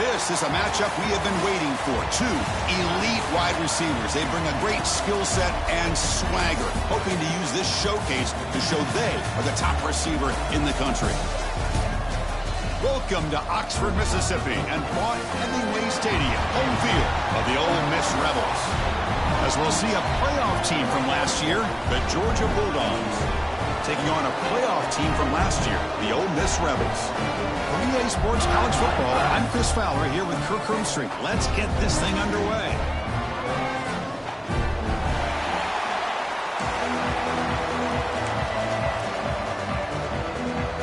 This is a matchup we have been waiting for. Two elite wide receivers. They bring a great skill set and swagger, hoping to use this showcase to show they are the top receiver in the country. Welcome to Oxford, Mississippi, and Vaught Hemingway Stadium, home field of the Ole Miss Rebels. As we'll see a playoff team from last year, the Georgia Bulldogs, taking on a playoff team from last year, the Ole Miss Rebels. For EA Sports College Football, I'm Chris Fowler here with Kirk Hermstreet. Let's get this thing underway.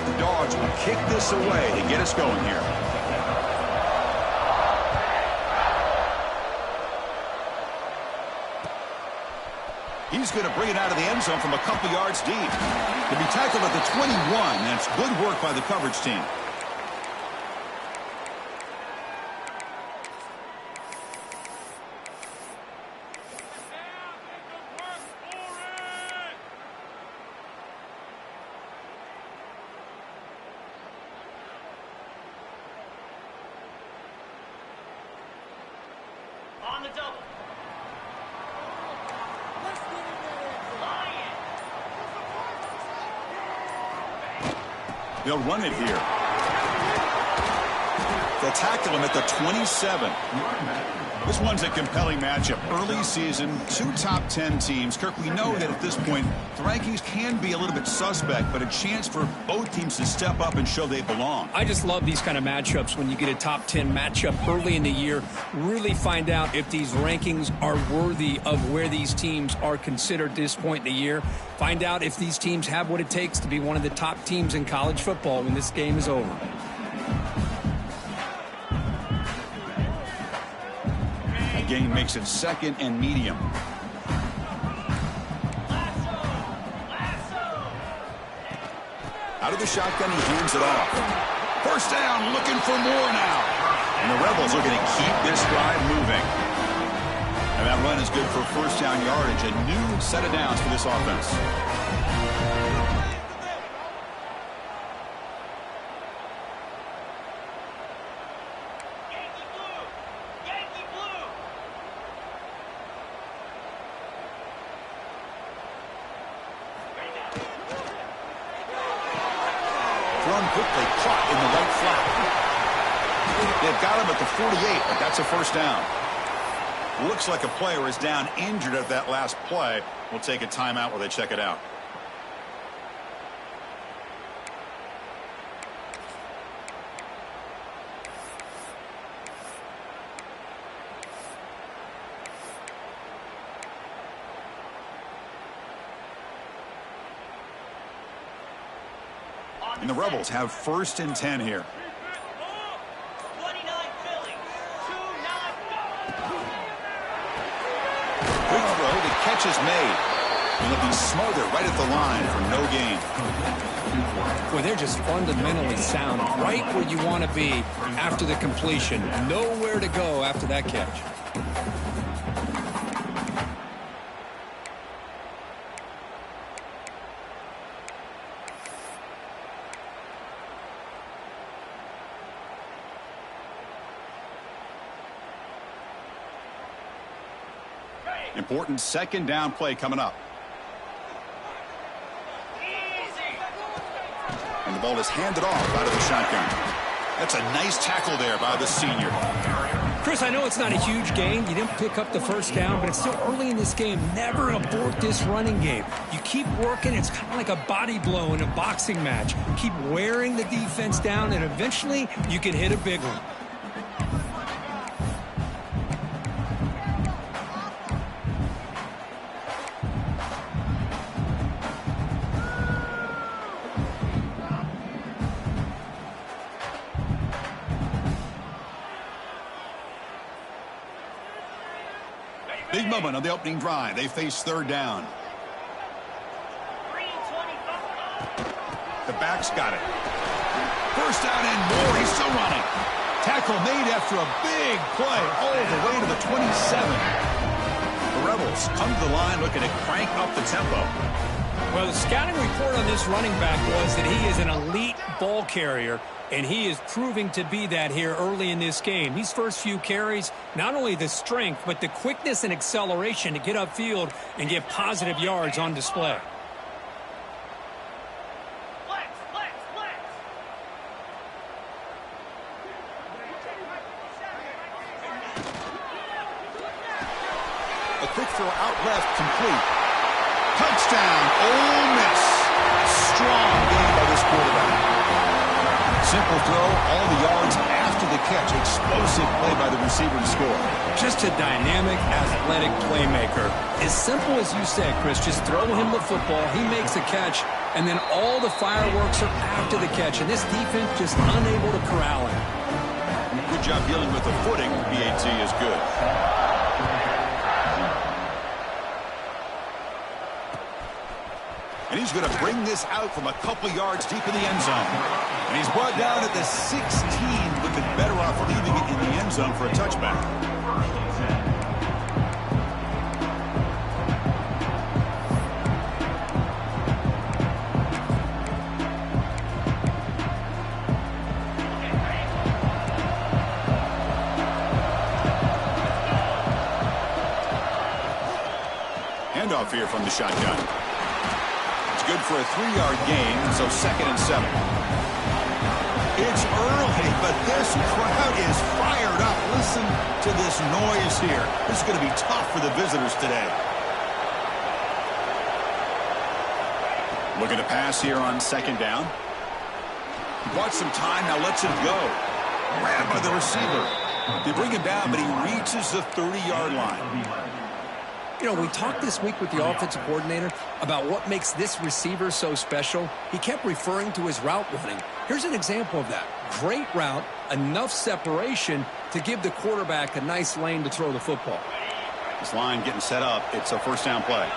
The Dogs will kick this away to get us going here. He's going to bring it out of the end zone from a couple yards deep. To be tackled at the 21, that's good work by the coverage team. On the double. They'll run it here. They'll tackle him at the 27. This one's a compelling matchup. Early season, two top 10 teams. Kirk, we know that at this point, the rankings can be a little bit suspect, but a chance for both teams to step up and show they belong. I just love these kind of matchups when you get a top 10 matchup early in the year. Really find out if these rankings are worthy of where these teams are considered at this point in the year. Find out if these teams have what it takes to be one of the top teams in college football when this game is over. Gain makes it second and medium. Out of the shotgun, he hands it off. First down, looking for more now. And the Rebels are going to keep this drive moving. And that run is good for first down yardage. A new set of downs for this offense. Quickly caught in the right flat. They've got him at the 48, but that's a first down. Looks like a player is down injured at that last play. We'll take a timeout while they check it out. And the Rebels have first and 10 here. 29 Philly. 2-9. Quick throw, the catch is made. And it'll be smothered right at the line for no gain. Well, they're just fundamentally sound, right where you want to be after the completion. Nowhere to go after that catch. Important second down play coming up. And the ball is handed off out of the shotgun. That's a nice tackle there by the senior. Chris, I know it's not a huge gain. You didn't pick up the first down, but it's still early in this game. Never abort this running game. You keep working. It's kind of like a body blow in a boxing match. Keep wearing the defense down, and eventually you can hit a big one. Big moment on the opening drive. They face third down. The back's got it. First down and more. He's still running. Tackle made after a big play all the way to the 27. The Rebels come to the line looking to crank up the tempo. Well, the scouting report on this running back was that he is an elite ball carrier. and he is proving to be that here early in this game. These first few carries, not only the strength, but the quickness and acceleration to get upfield and get positive yards on display. Flex, flex, flex. A quick throw out left, complete. Touchdown, Ole Miss. Strong game by this quarterback. Simple throw, all the yards after the catch. Explosive play by the receiver to score. Just a dynamic, athletic playmaker. As simple as you said, Chris, just throw him the football, he makes a catch, and then all the fireworks are after the catch, and this defense just unable to corral him. Good job dealing with the footing. BAT is good. And he's going to bring this out from a couple yards deep in the end zone. And he's brought down at the 16, looking better off leaving it in the end zone for a touchback. Handoff here from the shotgun. Good for a 3-yard gain, so 2nd and 7. It's early, but this crowd is fired up. Listen to this noise here. This is going to be tough for the visitors today. Looking to pass here on 2nd down. Bought some time, now lets him go. Grabbed by the receiver. They bring him down, but he reaches the 30-yard line. You know, we talked this week with the offensive coordinator about what makes this receiver so special. He kept referring to his route running. Here's an example of that. Great route, enough separation to give the quarterback a nice lane to throw the football. This line getting set up. It's a 1st down play.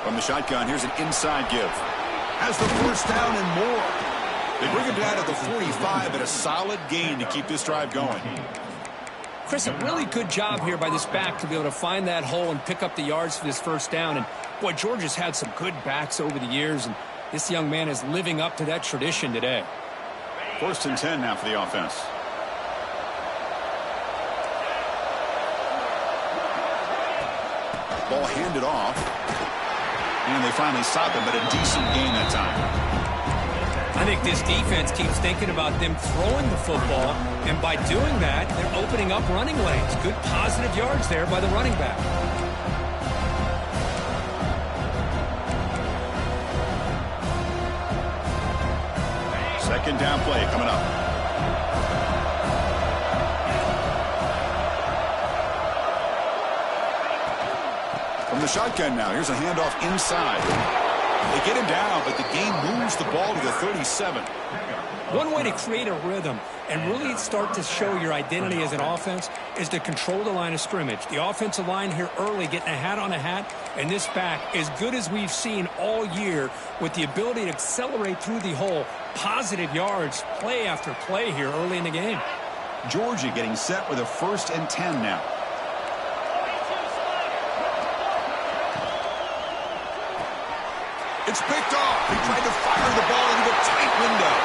From the shotgun, here's an inside give. Has the 1st down and more. They bring him down at the 45, but a solid gain to keep this drive going. Chris, a really good job here by this back to be able to find that hole and pick up the yards for this 1st down. And, boy, Georgia's had some good backs over the years, and this young man is living up to that tradition today. 1st and 10 now for the offense. Ball handed off. And they finally stop him, but a decent gain that time. I think this defense keeps thinking about them throwing the football, and by doing that, they're opening up running lanes. Good positive yards there by the running back. Second down play coming up. From the shotgun now, here's a handoff inside. They get him down, but the game moves the ball to the 37. One way to create a rhythm and really start to show your identity as an offense is to control the line of scrimmage. The offensive line here early getting a hat on a hat, and this back as good as we've seen all year with the ability to accelerate through the hole. Positive yards, play after play here early in the game. Georgia getting set with a 1st and 10 now. It's picked off. He tried to fire the ball into a tight window.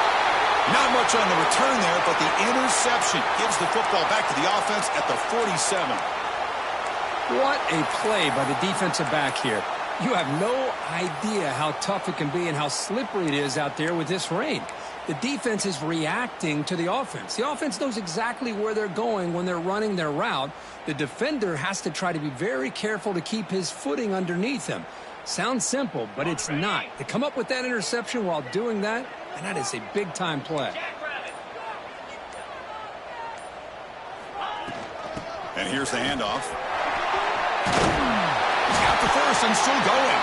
Not much on the return there, but the interception gives the football back to the offense at the 47. What a play by the defensive back here. You have no idea how tough it can be and how slippery it is out there with this rain. The defense is reacting to the offense. The offense knows exactly where they're going when they're running their route. The defender has to try to be very careful to keep his footing underneath him. Sounds simple, but it's not. To come up with that interception while doing that, and that is a big-time play. And here's the handoff. He's got the 1st and still going.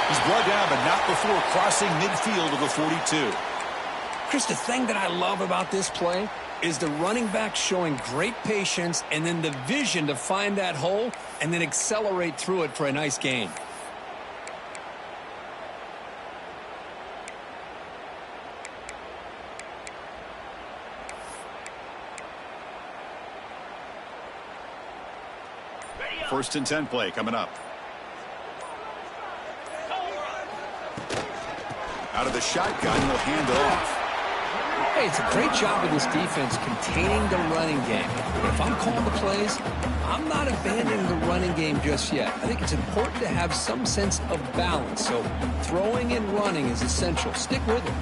He's brought down, but not before crossing midfield of the 42. Chris, the thing that I love about this play is the running back showing great patience and then the vision to find that hole and then accelerate through it for a nice gain. First and 10 play coming up. Out of the shotgun, he'll hand it off. Hey, it's a great job of this defense containing the running game. But if I'm calling the plays, I'm not abandoning the running game just yet. I think it's important to have some sense of balance. So throwing and running is essential. Stick with it.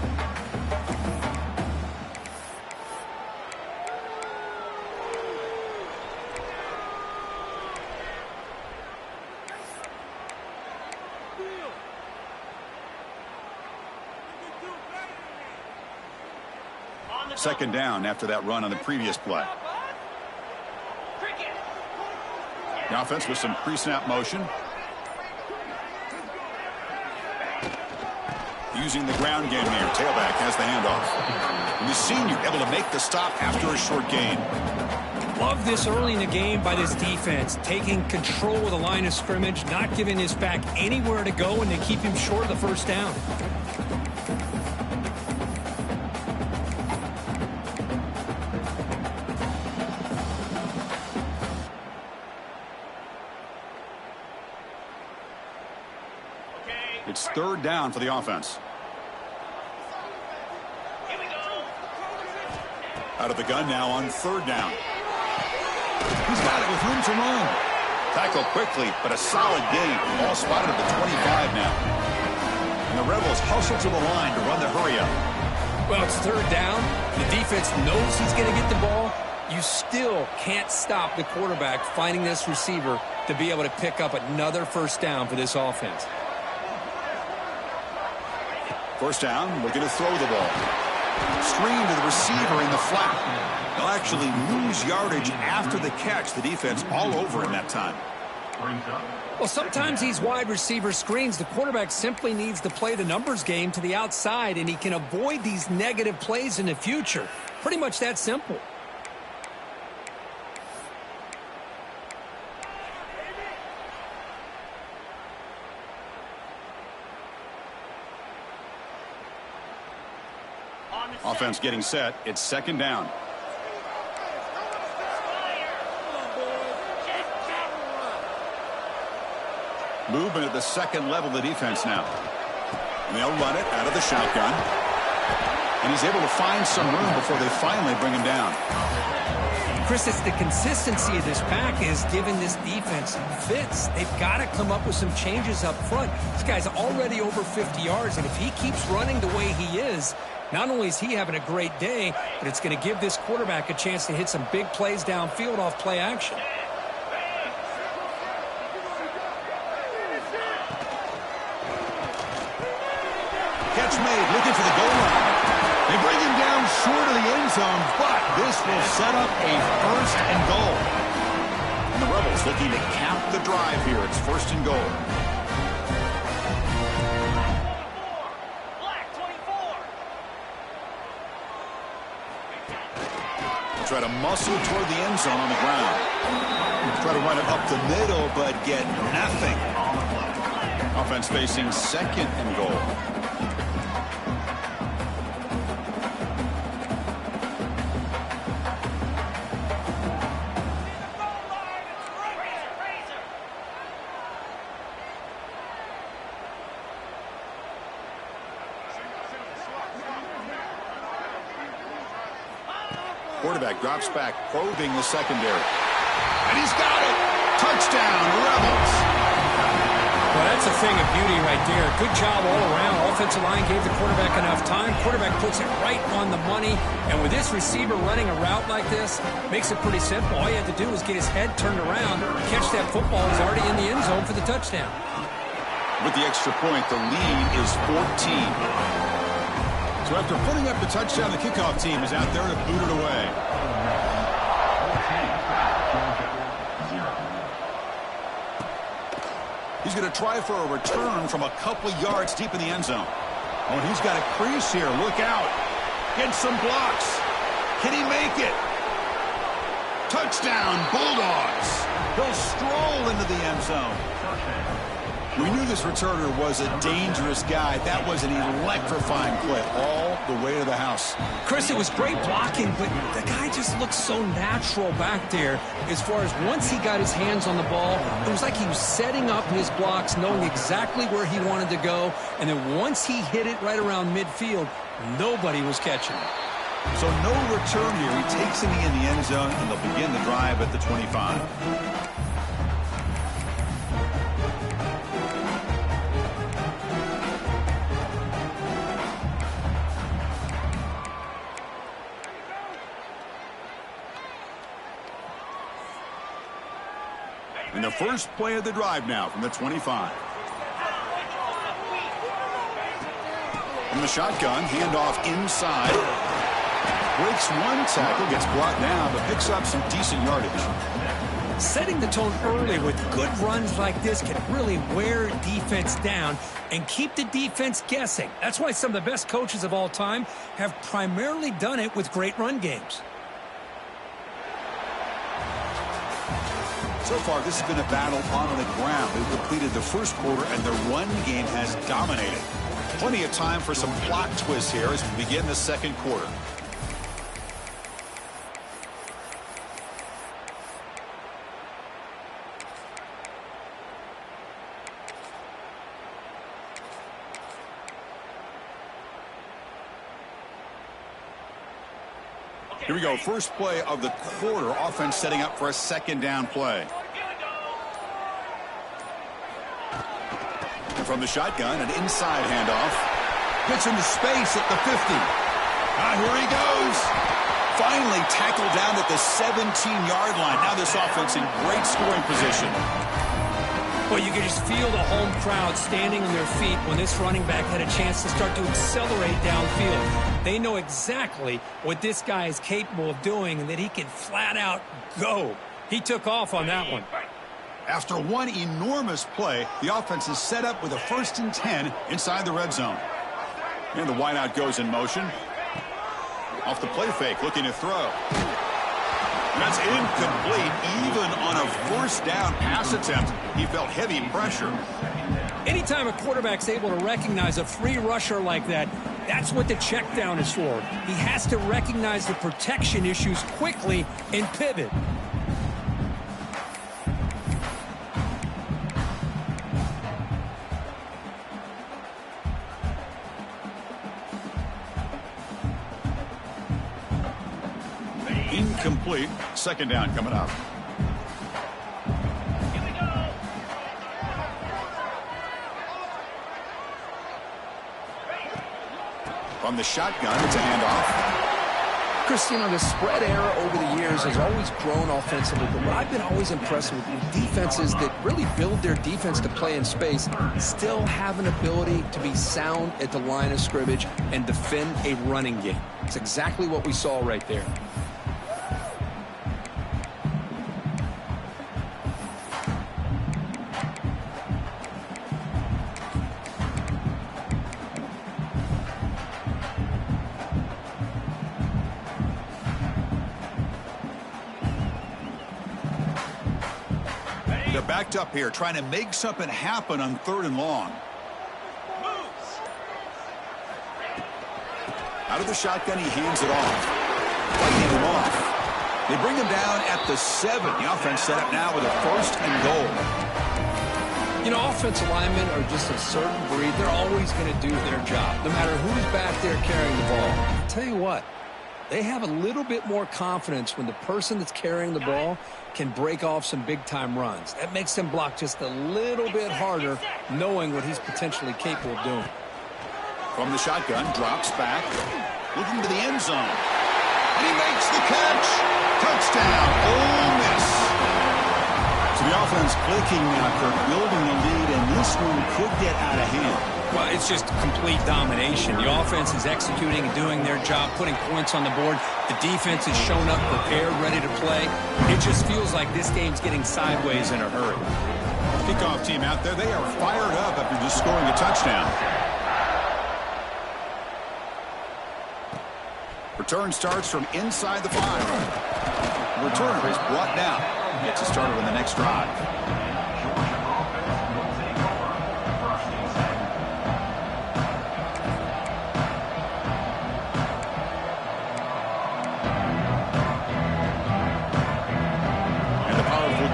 Second down after that run on the previous play. The offense with some pre-snap motion. Using the ground game here. Tailback has the handoff. And the senior able to make the stop after a short gain. Love this early in the game by this defense. Taking control of the line of scrimmage, not giving his back anywhere to go, and they keep him short of the first down. It's third down for the offense. Here we go. Out of the gun now on third down. He's got it with room to run. Tackle quickly, but a solid gain. Ball spotted at the 25 now. And the Rebels hustle to the line to run the hurry up. Well, it's third down. The defense knows he's going to get the ball. You still can't stop the quarterback finding this receiver to be able to pick up another first down for this offense. First down, looking to throw the ball. Screen to the receiver in the flat. They'll actually lose yardage after the catch. The defense all over in that time. Well, sometimes these wide receiver screens, the quarterback simply needs to play the numbers game to the outside, and he can avoid these negative plays in the future. Pretty much that simple. Offense getting set. It's second down. Movement at the second level of the defense now. And they'll run it out of the shotgun. And he's able to find some room before they finally bring him down. Chris, it's the consistency of this pack is giving this defense fits. They've got to come up with some changes up front. This guy's already over 50 yards, and if he keeps running the way he is, not only is he having a great day, but it's going to give this quarterback a chance to hit some big plays downfield off play action. Catch made, looking for the goal line. They bring him down short of the end zone, but this will set up a first and goal. And the Rebels looking to cap the drive here. It's first and goal. Try to muscle toward the end zone on the ground. Try to run it up the middle, but get nothing. Offense facing second and goal. Quarterback drops back, probing the secondary. And he's got it! Touchdown, Rebels! Well, that's a thing of beauty right there. Good job all around. Offensive line gave the quarterback enough time. Quarterback puts it right on the money. And with this receiver running a route like this, makes it pretty simple. All you have to do is get his head turned around, catch that football. He's already in the end zone for the touchdown. With the extra point, the lead is 14. So after putting up the touchdown, the kickoff team is out there to boot it away. He's going to try for a return from a couple yards deep in the end zone. Oh, and he's got a crease here. Look out. Get some blocks. Can he make it? Touchdown, Bulldogs. He'll stroll into the end zone. We knew this returner was a dangerous guy. That was an electrifying play all the way to the house. Chris, it was great blocking, but the guy just looked so natural back there as far as once he got his hands on the ball, it was like he was setting up his blocks, knowing exactly where he wanted to go, and then once he hit it right around midfield, nobody was catching it. So no return here. He takes it in the end zone, and they'll begin the drive at the 25. And the first play of the drive now from the 25. From the shotgun, handoff inside. Breaks one tackle, gets brought down, but picks up some decent yardage. Setting the tone early with good runs like this can really wear defense down and keep the defense guessing. That's why some of the best coaches of all time have primarily done it with great run games. So far, this has been a battle on the ground. They've completed the first quarter, and their run game has dominated. Plenty of time for some plot twists here as we begin the second quarter. Here we go. First play of the quarter. Offense setting up for a second down play. And from the shotgun, an inside handoff. Gets into space at the 50. Here he goes. Finally tackled down at the 17-yard line. Now this offense in great scoring position. Well, you can just feel the home crowd standing on their feet when this running back had a chance to start to accelerate downfield. They know exactly what this guy is capable of doing and that he can flat out go. He took off on that one. After one enormous play, the offense is set up with a 1st and 10 inside the red zone. And the wideout goes in motion. Off the play fake, looking to throw. That's incomplete. Even on a first down pass attempt, he felt heavy pressure. Anytime a quarterback's able to recognize a free rusher like that, that's what the check down is for. He has to recognize the protection issues quickly and pivot. Incomplete. Second down coming up. From the shotgun, it's a handoff. Chris, you know, the spread era over the years has always grown offensively, but what I've been always impressed with defenses that really build their defense to play in space still have an ability to be sound at the line of scrimmage and defend a running game. It's exactly what we saw right there. They're backed up here, trying to make something happen on 3rd and long. Out of the shotgun, he hands it off. Fighting him off. They bring him down at the 7. The offense set up now with a 1st and goal. You know, offensive linemen are just a certain breed. They're always going to do their job, no matter who's back there carrying the ball. I'll tell you what, they have a little bit more confidence when the person that's carrying the ball can break off some big-time runs. That makes them block just a little bit harder, knowing what he's potentially capable of doing. From the shotgun, drops back, looking to the end zone. And he makes the catch. Touchdown, Ole Miss. So the offense clicking now, Kirk, building the lead, and this one could get out of hand. Well, it's just complete domination. The offense is executing and doing their job, putting points on the board. The defense has shown up prepared, ready to play. It just feels like this game's getting sideways in a hurry. Kickoff team out there, they are fired up after just scoring a touchdown. Return starts from inside the 5. The returner is brought down. Gets it started on the next drive.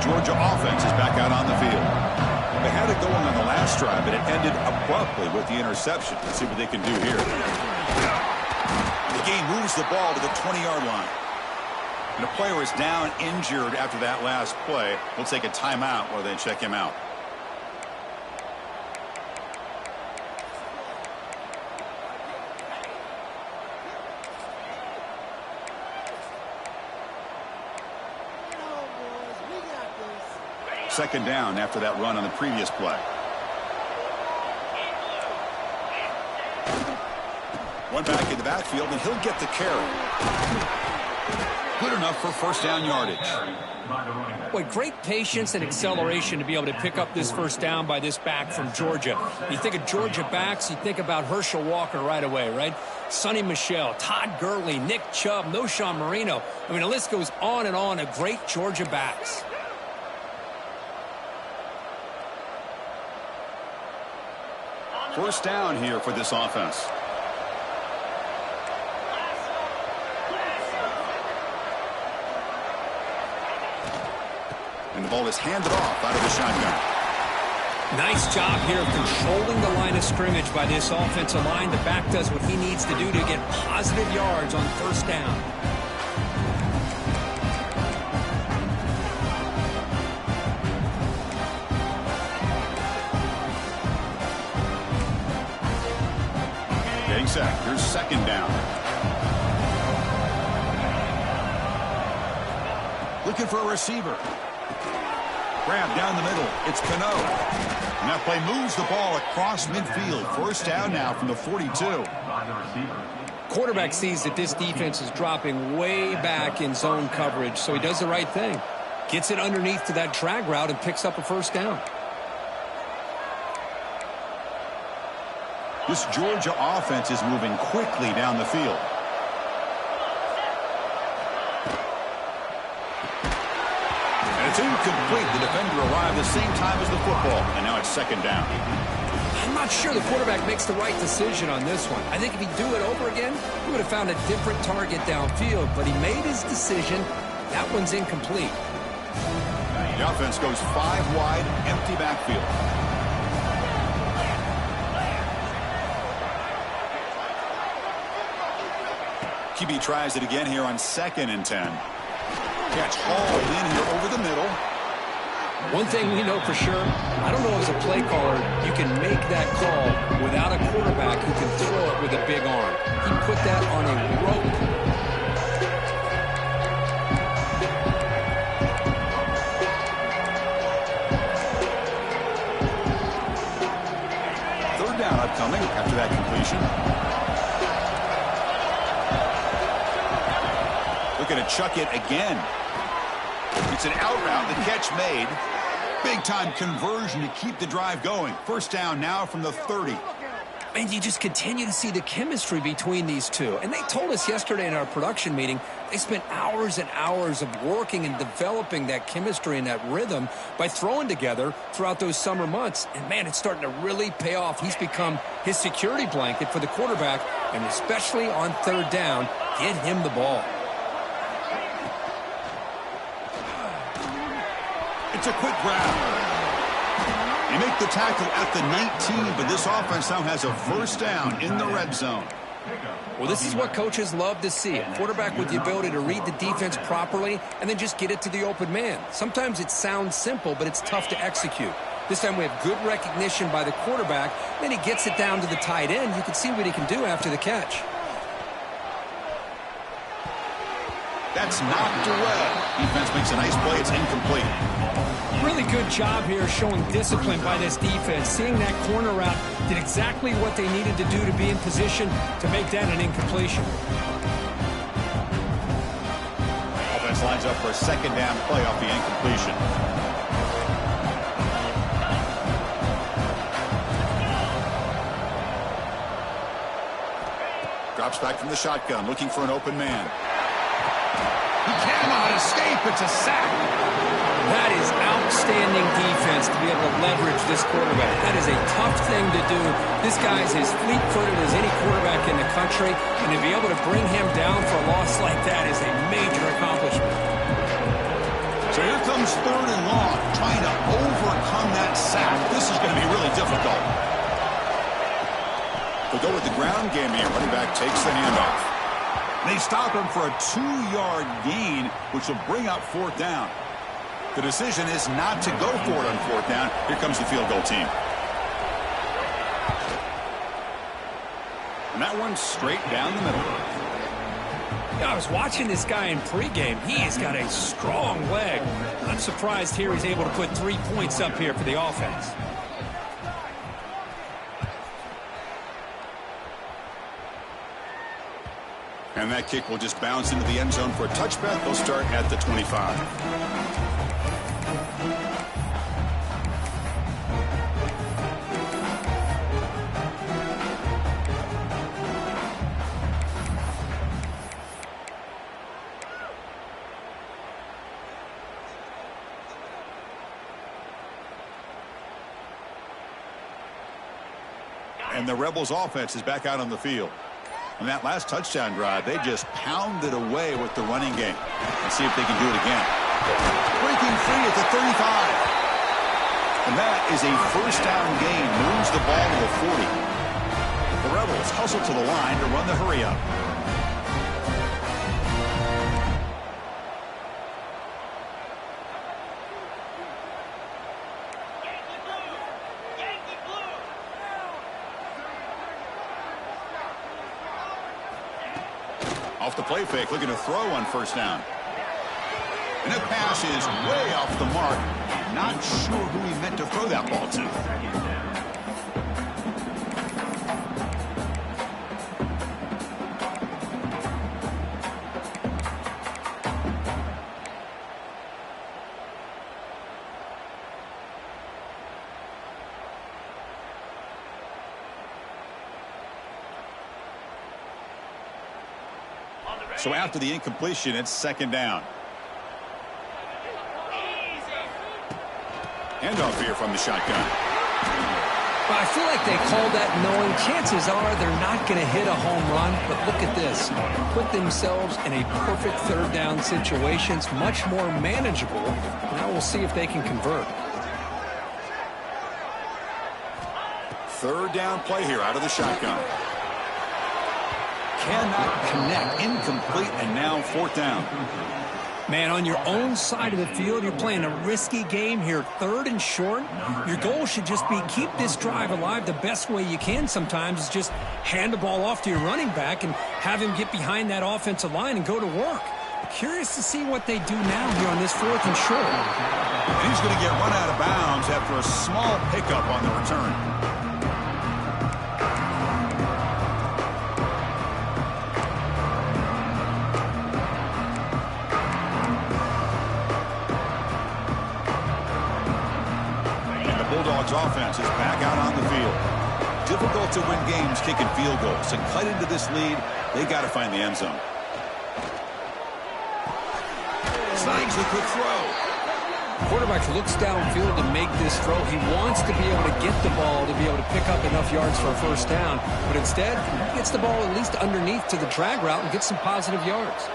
Georgia offense is back out on the field. They had it going on the last drive, but it ended abruptly with the interception. Let's see what they can do here. The game moves the ball to the 20-yard line. And the player is down injured after that last play. We'll take a timeout while they check him out. Second down after that run on the previous play. One back in the backfield, and he'll get the carry. Good enough for first down yardage. Boy, great patience and acceleration to be able to pick up this first down by this back from Georgia. You think of Georgia backs, you think about Herschel Walker right away, right? Sonny Michel, Todd Gurley, Nick Chubb, Noshawn Marino. I mean, the list goes on and on of great Georgia backs. First down here for this offense. And the ball is handed off out of the shotgun. Nice job here of controlling the line of scrimmage by this offensive line. The back does what he needs to do to get positive yards on first down. Getting set. Here's second down. Looking for a receiver. Grab down the middle. It's Cano. And that play moves the ball across midfield. First down now from the 42. Quarterback sees that this defense is dropping way back in zone coverage, so he does the right thing. Gets it underneath to that drag route and picks up a first down. This Georgia offense is moving quickly down the field. It's incomplete. The defender arrived the same time as the football, and now it's second down. I'm not sure the quarterback makes the right decision on this one. I think if he'd do it over again, he would have found a different target downfield, but he made his decision. That one's incomplete. The offense goes 5 wide, empty backfield. QB tries it again here on 2nd and 10. Catch hauled in here over the middle. One thing we know for sure, I don't know as a play caller, you can make that call without a quarterback who can throw it with a big arm. He put that on a rope. Third down upcoming after that completion. Looking to chuck it again. It's an out route. The catch made. Big-time conversion to keep the drive going. First down now from the 30. And you just continue to see the chemistry between these two. And they told us yesterday in our production meeting, they spent hours and hours of working and developing that chemistry and that rhythm by throwing together throughout those summer months. And, man, it's starting to really pay off. He's become his security blanket for the quarterback, and especially on third down, get him the ball. It's a quick grab. They make the tackle at the 19, but this offense now has a first down in the red zone. Well, this is what coaches love to see. A quarterback with the ability to read the defense properly and then just get it to the open man. Sometimes it sounds simple, but it's tough to execute. This time we have good recognition by the quarterback. Then he gets it down to the tight end. You can see what he can do after the catch. That's knocked away. Defense makes a nice play. It's incomplete. Really good job here showing discipline by this defense. Seeing that corner route did exactly what they needed to do to be in position to make that an incompletion. Offense lines up for a second down play off the incompletion. Drops back from the shotgun, looking for an open man. He cannot escape. It's a sack. That is outstanding defense to be able to leverage this quarterback. That is a tough thing to do. This guy's as fleet-footed as any quarterback in the country, and to be able to bring him down for a loss like that is a major accomplishment. So here comes 3rd and long. this is going to be really difficult. They'll go with the ground game here. Running back takes the handoff. They stop him for a 2-yard gain, which will bring up 4th down. The decision is not to go for it on 4th down. Here comes the field goal team. And that one's straight down the middle. I was watching this guy in pregame. He has got a strong leg. I'm surprised here he's able to put 3 points up here for the offense. And that kick will just bounce into the end zone for a touchback. They'll start at the 25. And the Rebels offense is back out on the field. On that last touchdown drive, they just pounded away with the running game. Let's see if they can do it again. Breaking free at the 35. And that is a 1st down gain. Moves the ball to the 40. The Rebels hustle to the line to run the hurry up. Off the play fake, looking to throw on 1st down. And that pass is way off the mark. Not sure who he meant to throw that ball to. So after the incompletion, it's 2nd down. Handoff here from the shotgun. Well, I feel like they called that knowing chances are they're not going to hit a home run. But look at this. Put themselves in a perfect 3rd down situation. It's much more manageable. Now we'll see if they can convert. 3rd down play here out of the shotgun. Cannot connect, incomplete, and now 4th down. Man, on your own side of the field, you're playing a risky game here, 3rd and short. Your goal should just be keep this drive alive the best way you can sometimes is just hand the ball off to your running back and have him get behind that offensive line and go to work. Curious to see what they do now here on this 4th and short. And he's going to get run out of bounds after a small pickup on the return. Bulldogs offense is back out on the field. Difficult to win games kicking field goals. To cut into this lead, they got to find the end zone. Snags a quick throw. Quarterback looks downfield to make this throw. He wants to be able to get the ball to be able to pick up enough yards for a 1st down. But instead, he gets the ball at least underneath to the drag route and gets some positive yards.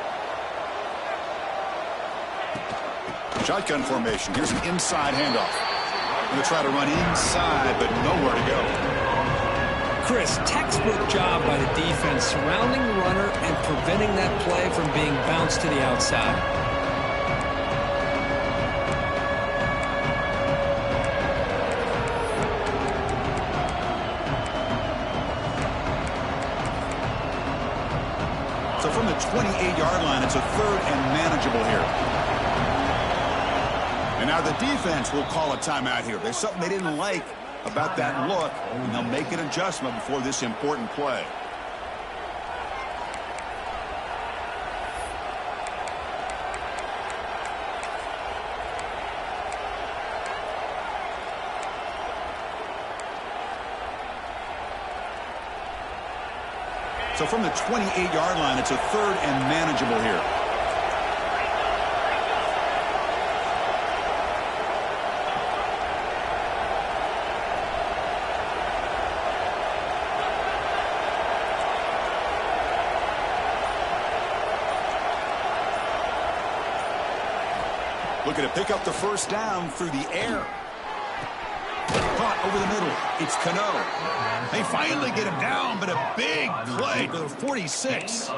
Shotgun formation. Here's an inside handoff. Going to try to run inside, but nowhere to go. Chris, textbook job by the defense surrounding the runner and preventing that play from being bounced to the outside. So from the 28-yard line, it's a 3rd and manageable here. And now the defense will call a timeout here. There's something they didn't like about that look, and they'll make an adjustment before this important play. So from the 28-yard line, it's a 3rd and manageable here. Looking to pick up the 1st down through the air. Caught over the middle. It's Cano. They finally get him down, but a big play to the 46.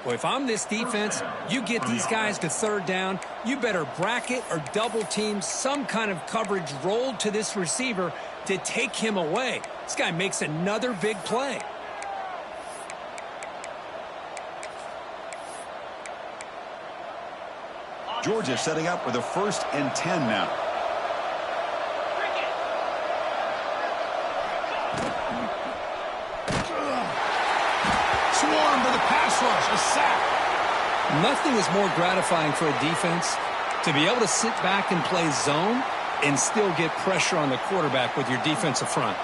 Well, if I'm this defense, you get these guys to third down, you better bracket or double team some kind of coverage rolled to this receiver to take him away. This guy makes another big play. Georgia setting up with a 1st and 10 now. Swarm to the pass rush, a sack. Nothing is more gratifying for a defense to be able to sit back and play zone and still get pressure on the quarterback with your defensive front.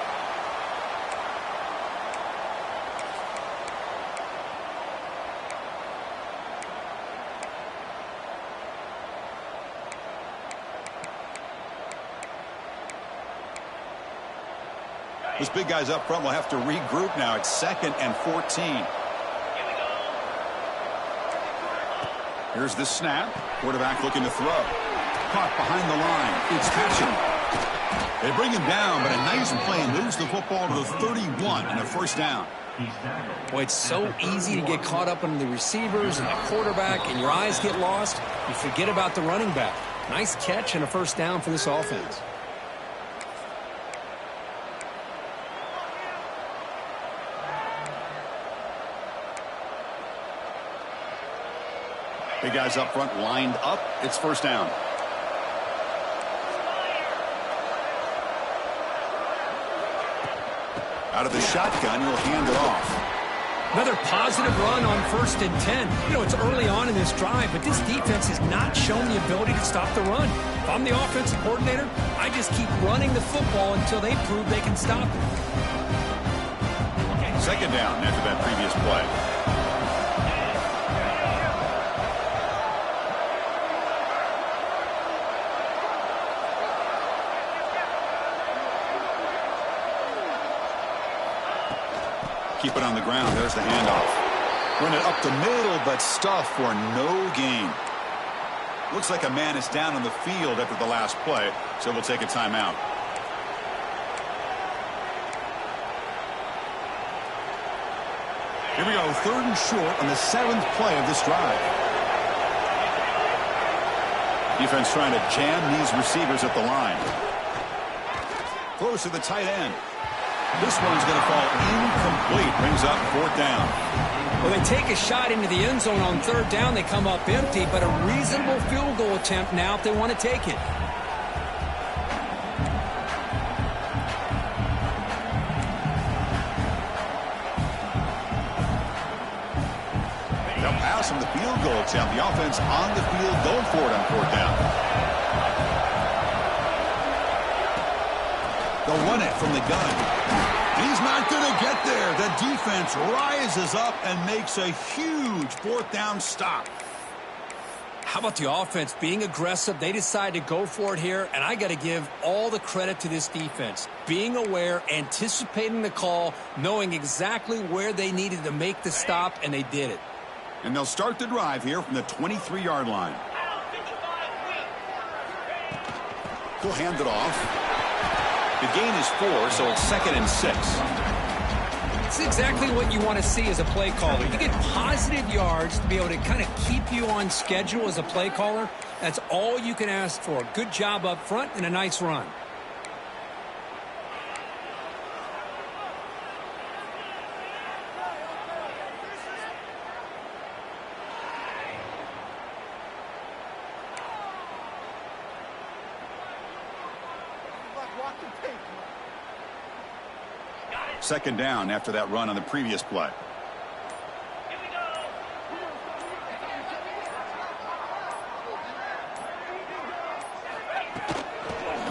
Those big guys up front will have to regroup now. It's 2nd and 14. Here's the snap. Quarterback looking to throw. Caught behind the line. It's catching. They bring him down, but a nice play moves the football to the 31 and a 1st down. Boy, it's so easy to get caught up in the receivers and the quarterback, and your eyes get lost. You forget about the running back. Nice catch and a 1st down for this offense. Big guys up front lined up. It's 1st down. Out of the shotgun, he'll hand it off. Another positive run on 1st and 10. You know, it's early on in this drive, but this defense has not shown the ability to stop the run. If I'm the offensive coordinator, I just keep running the football until they prove they can stop it. 2nd down after that previous play. Keep it on the ground. There's the handoff. Run it up the middle, but stuff for no gain. Looks like a man is down on the field after the last play, so we'll take a timeout. Here we go, 3rd and short on the 7th play of this drive. Defense trying to jam these receivers at the line. Close to the tight end. This one's going to fall incomplete. Brings up 4th down. Well, they take a shot into the end zone on 3rd down. They come up empty, but a reasonable field goal attempt now if they want to take it. They'll pass from the field goal attempt. The offense on the field going for it on 4th down. They'll run it from the gun. He's not going to get there. The defense rises up and makes a huge 4th down stop. How about the offense being aggressive? They decide to go for it here, and I got to give all the credit to this defense. Being aware, anticipating the call, knowing exactly where they needed to make the stop, and they did it. And they'll start the drive here from the 23-yard line. He'll hand it off. The gain is 4, so it's 2nd and 6. It's exactly what you want to see as a play caller. You get positive yards to be able to kind of keep you on schedule as a play caller. That's all you can ask for. Good job up front and a nice run. Second down after that run on the previous play.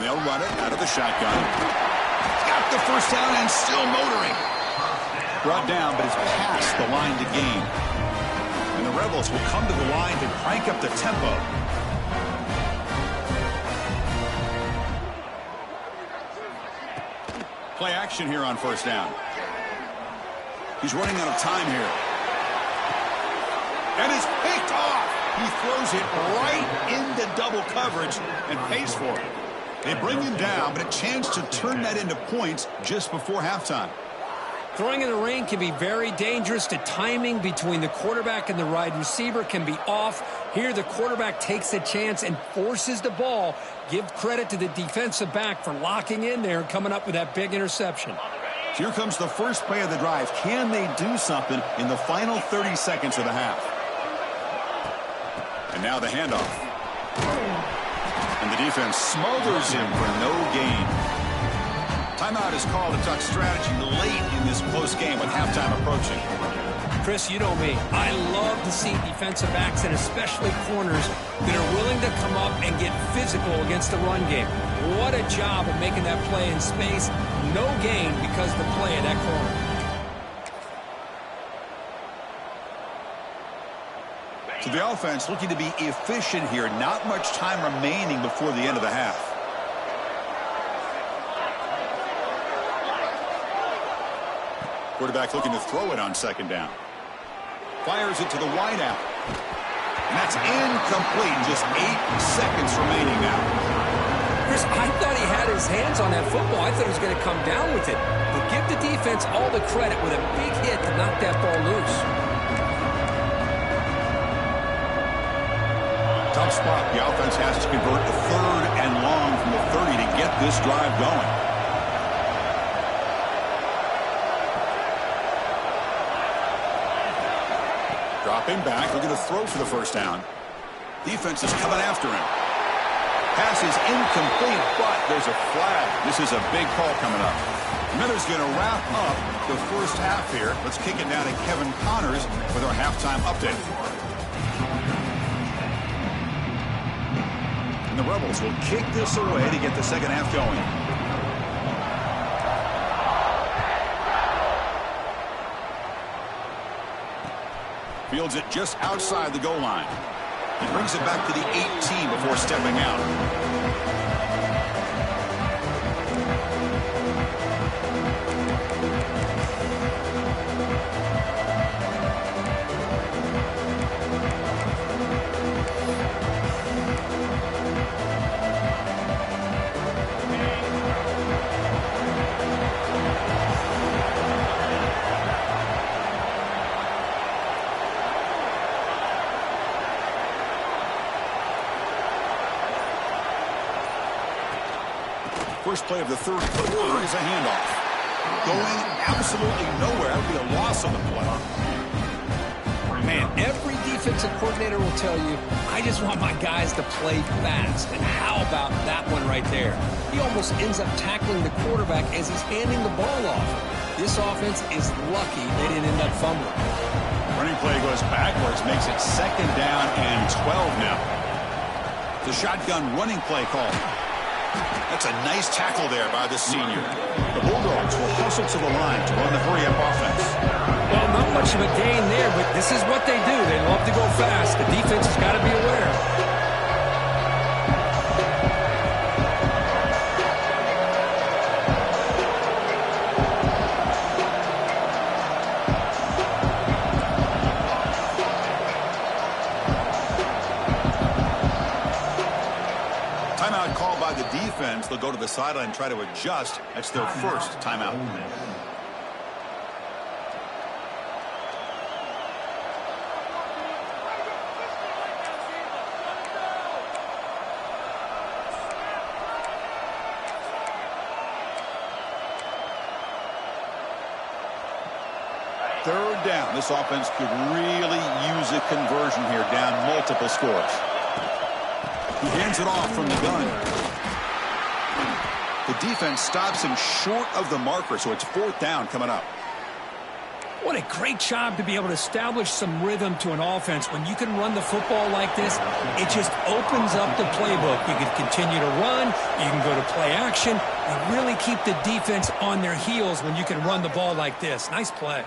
They'll run it out of the shotgun. Got the 1st down and still motoring. Brought down, but it's past the line to gain. And the Rebels will come to the line to crank up the tempo. Play action here on 1st down. He's running out of time here. And it's picked off. He throws it right into double coverage and pays for it. They bring him down, but a chance to turn that into points just before halftime. Throwing in the rain can be very dangerous. The timing between the quarterback and the wide receiver can be off. Here, the quarterback takes a chance and forces the ball. Give credit to the defensive back for locking in there and coming up with that big interception. Here comes the first play of the drive. Can they do something in the final 30 seconds of the half? And now the handoff. And the defense smothers him for no gain. Timeout is called to talk strategy late in this close game with halftime approaching. Chris, you know me. I love to see defensive backs and especially corners that are willing to come up and get physical against the run game. What a job of making that play in space. No gain because of the play of that corner. So the offense looking to be efficient here. Not much time remaining before the end of the half. Quarterback looking to throw it on second down. Fires it to the wideout. And that's incomplete. Just 8 seconds remaining now. Chris, I thought he had his hands on that football. I thought he was going to come down with it. But give the defense all the credit with a big hit to knock that ball loose. Tough spot. The offense has to convert a 3rd and long from the 30 to get this drive going. Dropping back, looking to throw for the first down. Defense is coming after him. Pass is incomplete, but there's a flag. This is a big call coming up. Miller's going to wrap up the first half here. Let's kick it down to Kevin Connors with our halftime update. And the Rebels will kick this away to get the second half going. Fields it just outside the goal line. He brings it back to the 18 before stepping out. First play of the third quarter is a handoff. Going absolutely nowhere. That would be a loss on the play. Man, every defensive coordinator will tell you, I just want my guys to play fast. And how about that one right there? He almost ends up tackling the quarterback as he's handing the ball off. This offense is lucky they didn't end up fumbling. Running play goes backwards, makes it 2nd down and 12 now. The shotgun running play call. That's a nice tackle there by the senior. The Bulldogs will hustle to the line to run the hurry-up offense. Well, not much of a gain there, but this is what they do. They love to go fast. The defense has got to be aware. Timeout called by the defense. They'll go to the sideline and try to adjust. That's their first timeout. Third down. This offense could really use a conversion here, down multiple scores. He hands it off from the gun. The defense stops him short of the marker, so it's 4th down coming up. What a great job to be able to establish some rhythm to an offense. When you can run the football like this, it just opens up the playbook. You can continue to run. You can go to play action. And really keep the defense on their heels when you can run the ball like this. Nice play.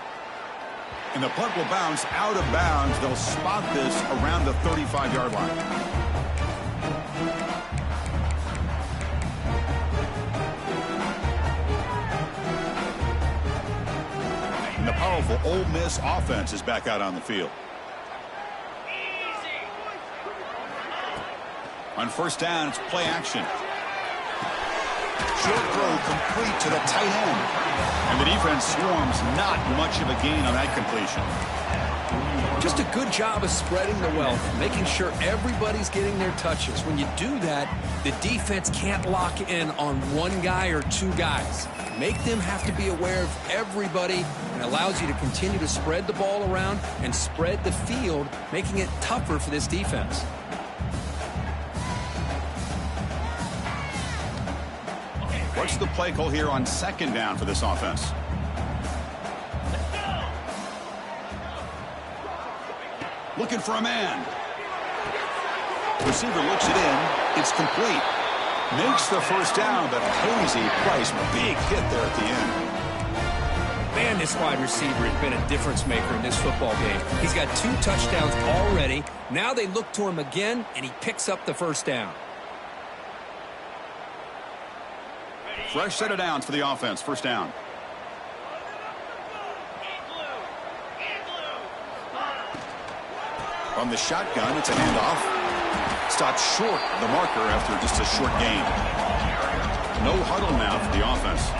And the punt will bounce out of bounds. They'll spot this around the 35-yard line. The powerful Ole Miss offense is back out on the field. On first down, it's play action. Short throw complete to the tight end. And the defense swarms, not much of a gain on that completion. Just a good job of spreading the wealth, making sure everybody's getting their touches. When you do that, the defense can't lock in on one guy or two guys. Make them have to be aware of everybody, and allows you to continue to spread the ball around and spread the field, making it tougher for this defense. What's the play call here on second down for this offense? Looking for a man. Receiver looks it in. It's complete. Makes the first down, but pays a price. Big hit there at the end. Man, this wide receiver has been a difference maker in this football game. He's got 2 touchdowns already. Now they look to him again, and he picks up the first down. Fresh set of downs for the offense. First down. From the shotgun, it's a handoff. Stopped short of the marker after just a short gain. No huddle now for the offense.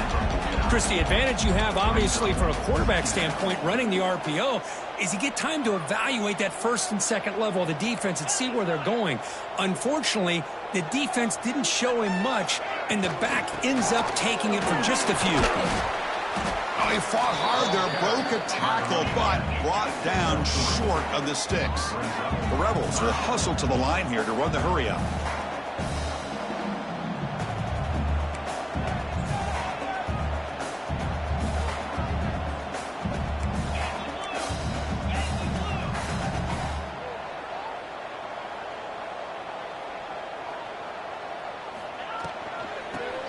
Chris, the advantage you have, obviously, from a quarterback standpoint, running the RPO, is you get time to evaluate that first and second level of the defense and see where they're going. Unfortunately, the defense didn't show him much, and the back ends up taking it for just a few. Oh, he fought hard there, broke a tackle, but brought down short of the sticks. The Rebels will hustle to the line here to run the hurry up.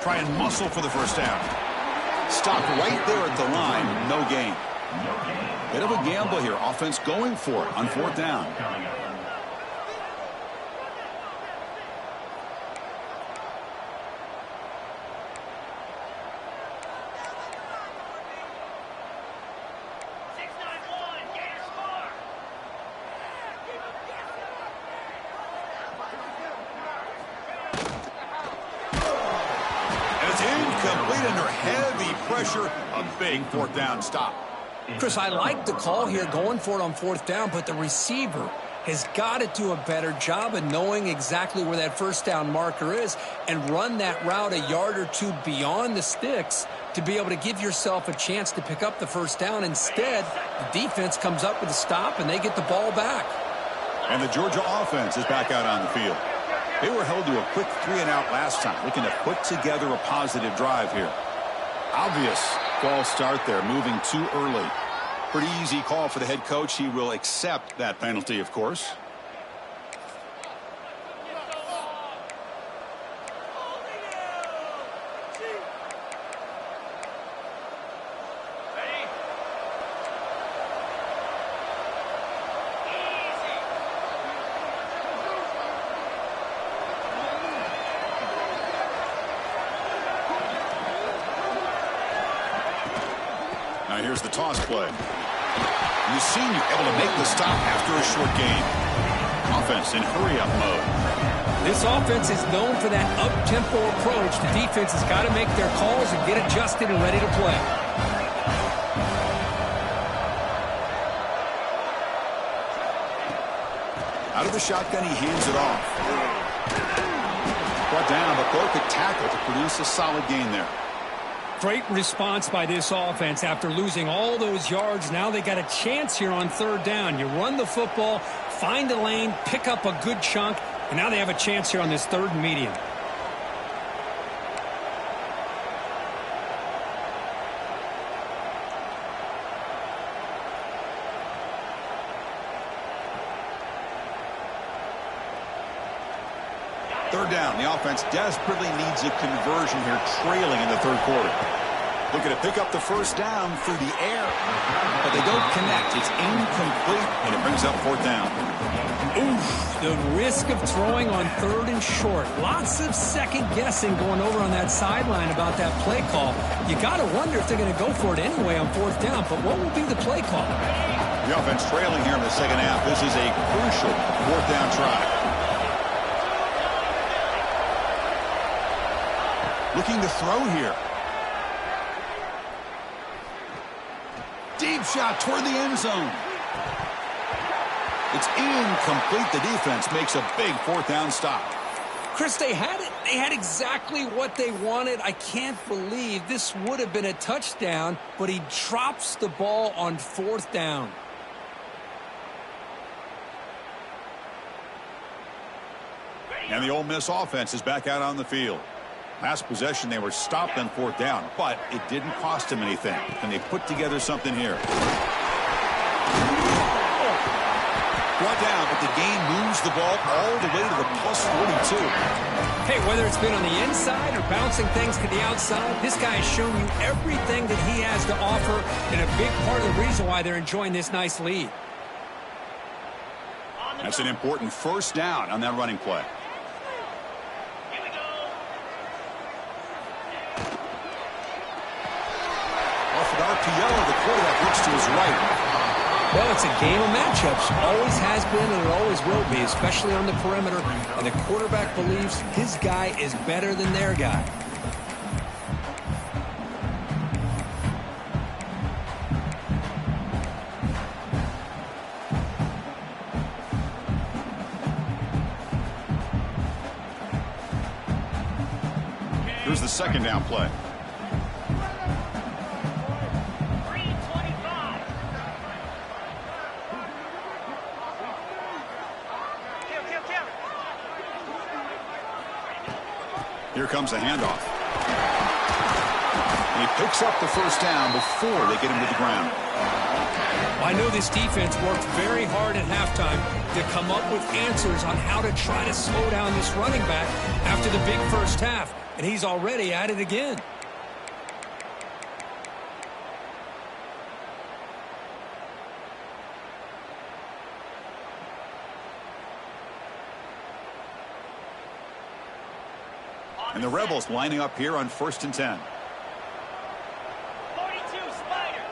Try and muscle for the first down. Stop right there at the line. No gain. Bit of a gamble here. Offense going for it on fourth down. Incomplete under heavy pressure. A big fourth down stop. Chris, I like the call here, going for it on fourth down, but the receiver has got to do a better job of knowing exactly where that first down marker is and run that route a yard or two beyond the sticks to be able to give yourself a chance to pick up the first down. Instead, the defense comes up with a stop and they get the ball back. And the Georgia offense is back out on the field. They were held to a quick 3-and-out last time, looking to put together a positive drive here. Obvious false start there, moving too early. Pretty easy call for the head coach. He will accept that penalty, of course. Now here's the toss play. The senior able to make the stop after a short gain. Offense in hurry-up mode. This offense is known for that up-tempo approach. The defense has got to make their calls and get adjusted and ready to play. Out of the shotgun, he hands it off. Brought down, but broke a tackle to produce a solid gain there. Great response by this offense after losing all those yards. Now they got a chance here on third down. You run the football, find a lane, pick up a good chunk, and now they have a chance here on this third and medium. Third down. The offense desperately needs a conversion here, trailing in the third quarter. Looking to pick up the first down through the air, but they don't connect. It's incomplete, and it brings up fourth down. Oof, the risk of throwing on third and short. Lots of second guessing going over on that sideline about that play call. You got to wonder if they're going to go for it anyway on fourth down, but what will be the play call? The offense trailing here in the second half. This is a crucial fourth down try. Looking to throw here. Deep shot toward the end zone. It's incomplete. The defense makes a big fourth down stop. Chris, they had it. They had exactly what they wanted. I can't believe this would have been a touchdown, but he drops the ball on fourth down. And the Ole Miss offense is back out on the field. Last possession, they were stopped on fourth down, but it didn't cost them anything. And they put together something here. Brought down, but the gain moves the ball all the way to the plus 42. Hey, whether it's been on the inside or bouncing things to the outside, this guy has shown you everything that he has to offer, and a big part of the reason why they're enjoying this nice lead. That's an important first down on that running play. Here we go. Off an RPO, the quarterback looks to his right. Well, it's a game of matchups. Always has been and it always will be, especially on the perimeter. And the quarterback believes his guy is better than their guy. Here's the second down play. 3:25. Kill. Here comes the handoff. And he picks up the first down before they get him to the ground. I know this defense worked very hard at halftime to come up with answers on how to try to slow down this running back after the big first half. And he's already at it again. And the Rebels lining up here on 1st and 10. 42 Spider.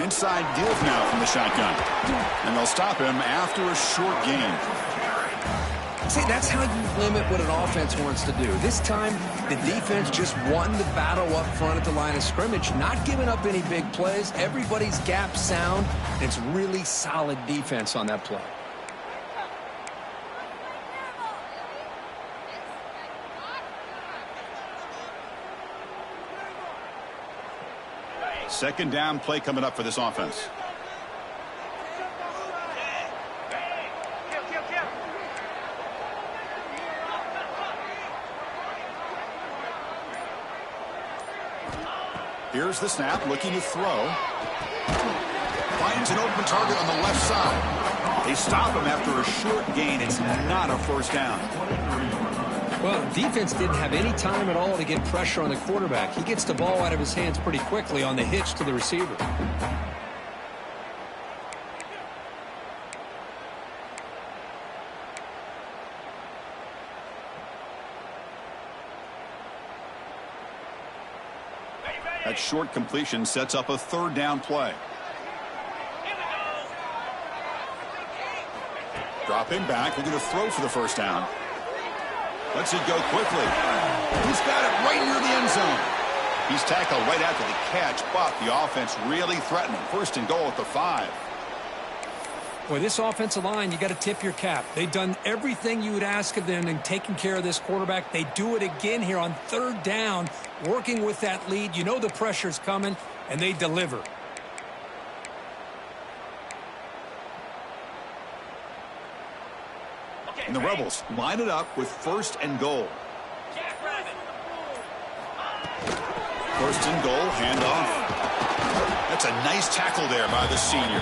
Inside give now from the shotgun. And they'll stop him after a short gain. See, that's how you limit what an offense wants to do. This time, the defense just won the battle up front at the line of scrimmage, not giving up any big plays. Everybody's gap sound. It's really solid defense on that play. Second down play coming up for this offense. Kill. Here's the snap, looking to throw. Finds an open target on the left side. They stop him after a short gain. It's not a first down. Well, defense didn't have any time at all to get pressure on the quarterback. He gets the ball out of his hands pretty quickly on the hitch to the receiver. That short completion sets up a third down play. Dropping back, looking to throw for the first down. Lets it go quickly. He's got it right near the end zone. He's tackled right after the catch, but the offense really threatening. 1st and goal at the 5. Boy, this offensive line, you got to tip your cap. They've done everything you would ask of them in taking care of this quarterback. They do it again here on third down, working with that lead. You know the pressure's coming, and they deliver. And the Rebels line it up with 1st and goal. 1st and goal, handoff. That's a nice tackle there by the senior.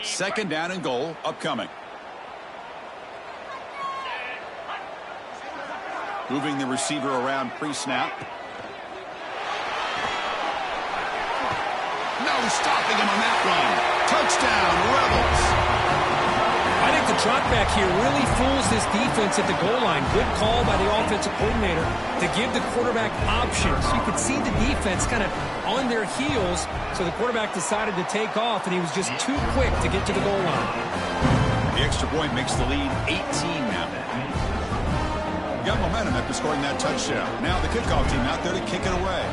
Second down and goal upcoming. Moving the receiver around pre-snap. No stopping him on that run. Touchdown, Rebels. I think the drop back here really fools this defense at the goal line. Good call by the offensive coordinator to give the quarterback options. You could see the defense kind of on their heels, so the quarterback decided to take off, and he was just too quick to get to the goal line. The extra point makes the lead 18 now. Got momentum after scoring that touchdown. Now the kickoff team out there to kick it away.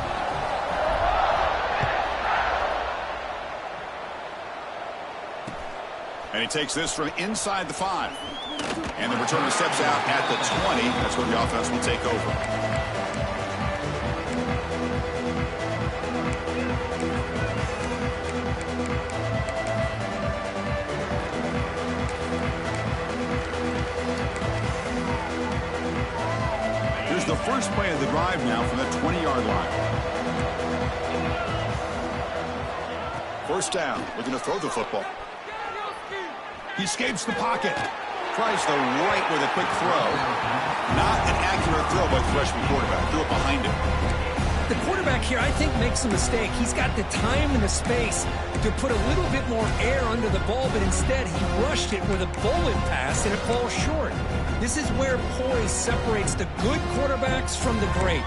And he takes this from inside the 5. And the returner steps out at the 20. That's where the offense will take over. Here's the first play of the drive now from the 20-yard line. First down, looking to throw the football. He escapes the pocket. Tries the right with a quick throw. Not an accurate throw by the freshman quarterback. Threw it behind him. The quarterback here, I think, makes a mistake. He's got the time and the space to put a little bit more air under the ball, but instead he rushed it with a bullet pass, and it falls short. This is where poise separates the good quarterbacks from the great.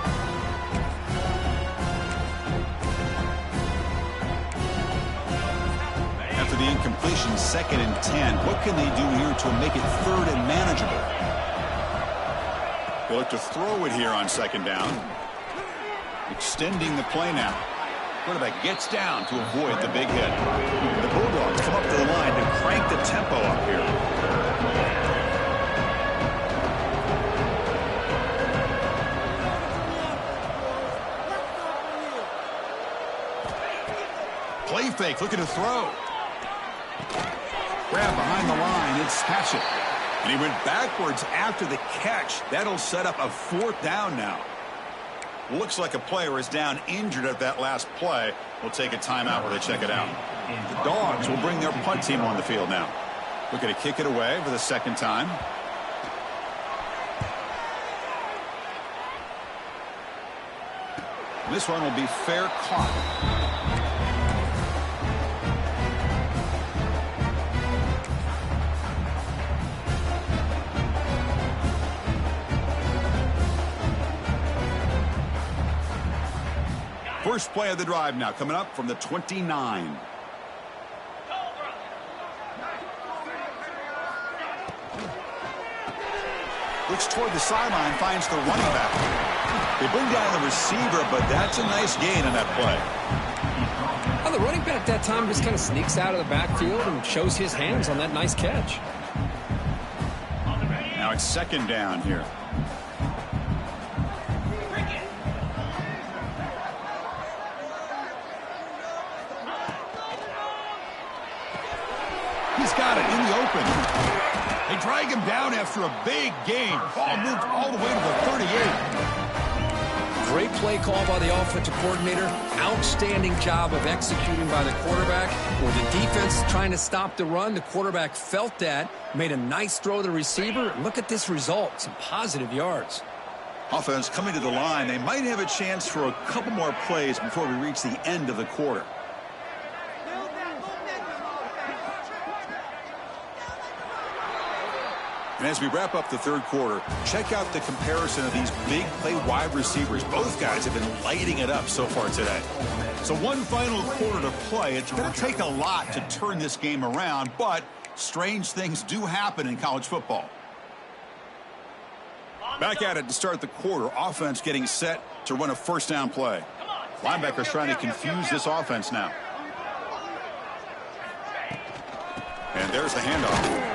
After the incompletion, 2nd and 10. What can they do here to make it 3rd and manageable? They'll look to throw it here on 2nd down. Extending the play now. Quarterback gets down to avoid the big hit. The Bulldogs come up to the line to crank the tempo up here. Play fake, looking to throw. Grab behind the line, it's Hatchett. And he went backwards after the catch. That'll set up a 4th down now. Looks like a player is down injured at that last play. We'll take a timeout where they check it out. The Dogs will bring their punt team on the field now. Looking to kick it away for the 2nd time. This one will be fair caught. First play of the drive now, coming up from the 29. Looks toward the sideline, finds the running back. They bring down the receiver, but that's a nice gain on that play. Well, the running back that time just kind of sneaks out of the backfield and shows his hands on that nice catch. Now it's 2nd down here. He's got it in the open. They drag him down after a big gain. Ball moved all the way to the 38. Great play call by the offensive coordinator. Outstanding job of executing by the quarterback. With the defense trying to stop the run, the quarterback felt that, made a nice throw to the receiver. Look at this result. Some positive yards. Offense coming to the line. They might have a chance for a couple more plays before we reach the end of the quarter. And as we wrap up the 3rd quarter, check out the comparison of these big play wide receivers. Both guys have been lighting it up so far today. So one final quarter to play. It's going to take a lot to turn this game around, but strange things do happen in college football. Back at it to start the quarter. Offense getting set to run a 1st down play. Linebackers trying to confuse this offense now. And there's the handoff.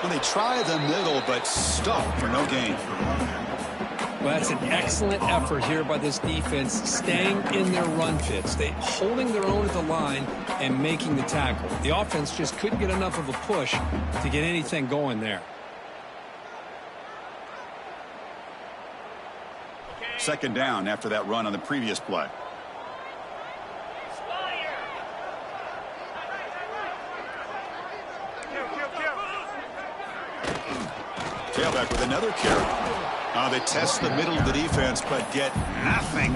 Well, they try the middle, but stuck for no gain. Well, that's an excellent effort here by this defense, staying in their run fits. They holding their own at the line and making the tackle. The offense just couldn't get enough of a push to get anything going there. 2nd down after that run on the previous play. Tailback with another carry. They test the middle of the defense, but get nothing.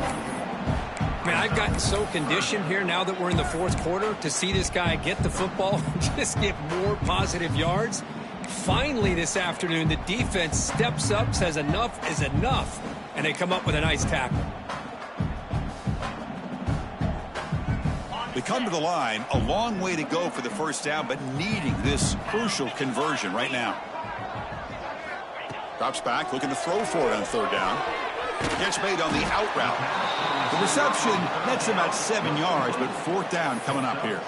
Man, I've gotten so conditioned here now that we're in the fourth quarter to see this guy get the football and just get more positive yards. Finally this afternoon, the defense steps up, says enough is enough, and they come up with a nice tackle. They come to the line, a long way to go for the first down, but needing this crucial conversion right now. Drops back, looking to throw for it on third down. Catch made on the out route. The reception nets about 7 yards, but fourth down coming up here.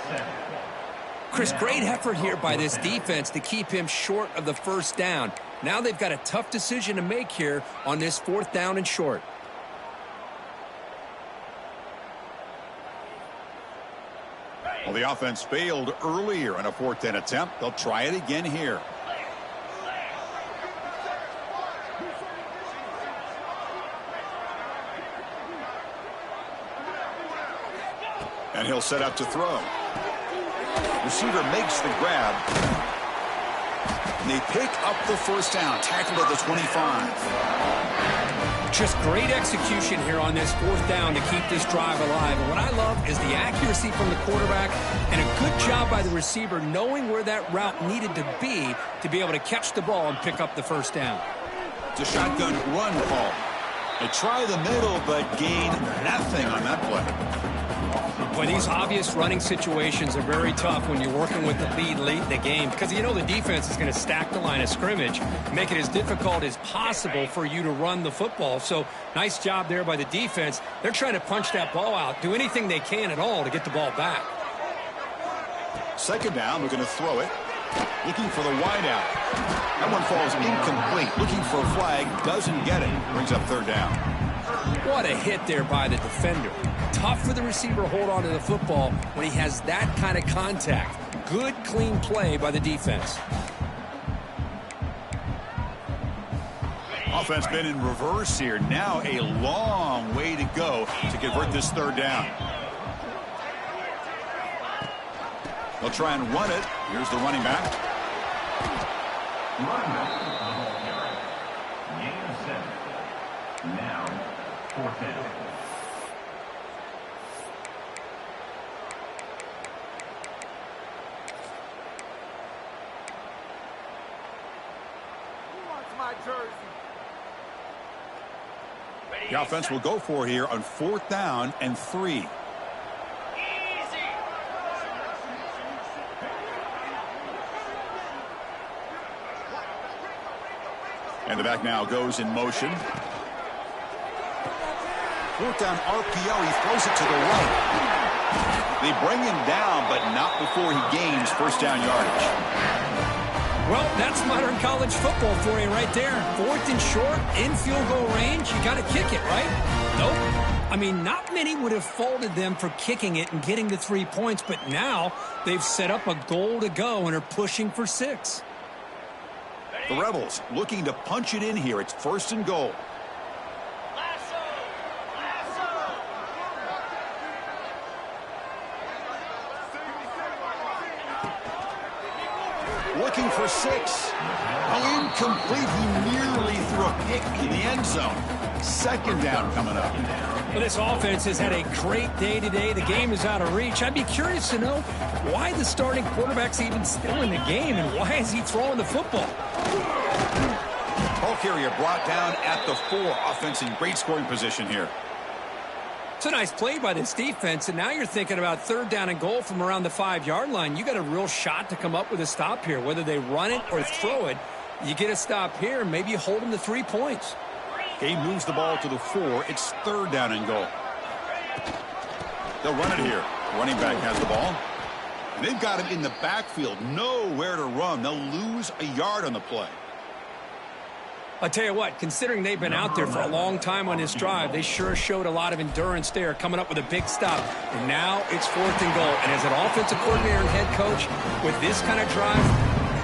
Chris, great effort here by this defense to keep him short of the first down. Now they've got a tough decision to make here on this fourth down and short. Well, the offense failed earlier on a fourth down attempt. They'll try it again here. And he'll set up to throw. Receiver makes the grab. And they pick up the first down. Tackled at the 25. Just great execution here on this fourth down to keep this drive alive. And what I love is the accuracy from the quarterback and a good job by the receiver knowing where that route needed to be able to catch the ball and pick up the first down. It's a shotgun run call. They try the middle, but gain nothing on that play. Boy, these obvious running situations are very tough when you're working with the lead late in the game because you know the defense is going to stack the line of scrimmage, make it as difficult as possible for you to run the football. So nice job there by the defense. They're trying to punch that ball out, do anything they can at all to get the ball back. Second down, looking to throw it. Looking for the wide out. That one falls incomplete. Looking for a flag, doesn't get it. Brings up third down. What a hit there by the defender. Tough for the receiver to hold on to the football when he has that kind of contact. Good, clean play by the defense. Offense been in reverse here. Now a long way to go to convert this third down. They'll try and run it. Here's the running back. Game set. Now, fourth down. The offense will go for here on fourth down and 3. And the back now goes in motion. Fourth down RPO. He throws it to the right. They bring him down, but not before he gains first down yardage. Well, that's modern college football for you right there. Fourth and short, in field goal range, you got to kick it, right? Nope. I mean, not many would have faulted them for kicking it and getting the 3 points, but now they've set up a goal to go and are pushing for 6. The Rebels looking to punch it in here. It's first and goal. Looking for 6. Oh, incomplete. He nearly threw a pick in the end zone. Second down coming up. Well, this offense has had a great day today. The game is out of reach. I'd be curious to know why the starting quarterback's even still in the game and why is he throwing the football? Ball carrier brought down at the 4. Offense in great scoring position here. It's a nice play by this defense, and now you're thinking about third down and goal from around the 5-yard line. You got a real shot to come up with a stop here. Whether they run it or throw it, you get a stop here, and maybe you hold them to 3 points. He moves the ball to the 4. It's third down and goal. They'll run it here. Running back has the ball. And they've got him in the backfield. Nowhere to run. They'll lose a yard on the play. I'll tell you what, considering they've been out there for a long time on this drive, they sure showed a lot of endurance there, coming up with a big stop. And now it's fourth and goal. And as an offensive coordinator and head coach, with this kind of drive,